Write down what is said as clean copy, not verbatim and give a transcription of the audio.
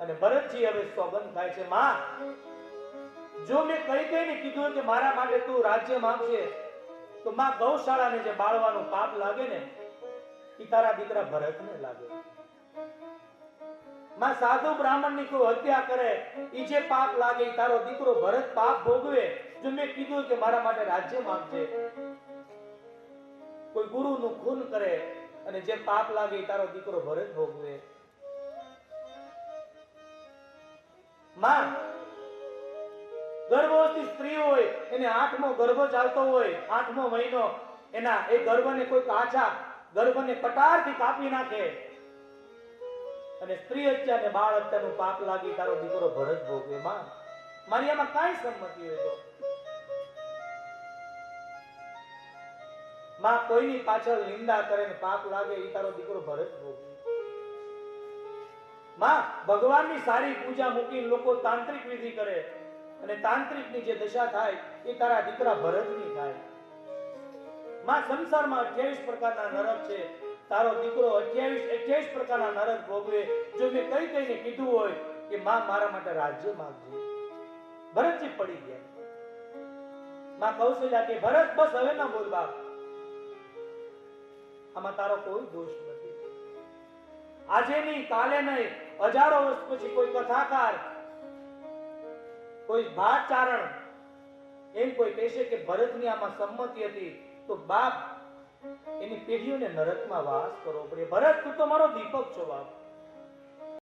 અને ભરતજી હવે સોગંદ ખાય છે, માં જો મેં કઈ કઈને કીધું કે મારા માટે તું રાજ્ય માંગશે તો માં ગૌશાળાને જે બાળવાનું પાપ લાગે ને એ તારા દીકરા ભરતને લાગે. માં સાધુ બ્રાહ્મણની કોઈ હત્યા કરે એ જે પાપ લાગે એ તારો દીકરો ભરત પાપ ભોગવે. જો મેં કીધું કે મારા માટે રાજ્ય માંગજે, કોઈ ગુરુનું ખૂન કરે અને જે પાપ લાગે એ તારો દીકરો ભરત ભોગવે. માં ગર્ભવતી સ્ત્રી હોય એને 8મો ગર્ભ ચાલતો હોય, 8મો મહિનો, એના એ ગર્ભને કોઈ કાચા ગર્ભને કટારથી કાપી નાખે અને સ્ત્રી હત્યા અને બાળ હત્યાનું પાપ લાગી તારો દીકરો ભરત ભોગવે. માં મારી આમાં કાંઈ સંમતિ હોય તો માં કોઈની પાછળ નિંદા કરે ને પાપ લાગે એ તારો દીકરો ભરત ભોગવે. માં ભગવાનની સારી પૂજા મૂકીને લોકો તાંત્રિક વિધિ કરે અને તાંત્રિકની જે દશા થાય એ તારા દીકરા ભરતની થાય. માં સંસારમાં 28 પ્રકારના નરક છે, તારો દીકરો 28 પ્રકારના નરક ભોગવે. જો મેં કઈ કઈને કીધું હોય કે માં મારા માટે રાજ્ય માંગજે, ભરતજી પડી ગયા. માં કૌશલ્યા કે ભરત બસ હવે ના બોલ બાપ, આમાં તારો કોઈ દોષ નથી. આજે નહીં કાલે નહીં, હજારો વર્ષ પછી કોઈ કથાકાર, કોઈ ભાતચારણ એમ કોઈ કહેશે કે ભરતની આમાં સંમતિ હતી તો બાપ એની પેઢીઓને નરકમાં વાસ કરવો પડે. ભરત તું તો મારો દીપક છો બાપ,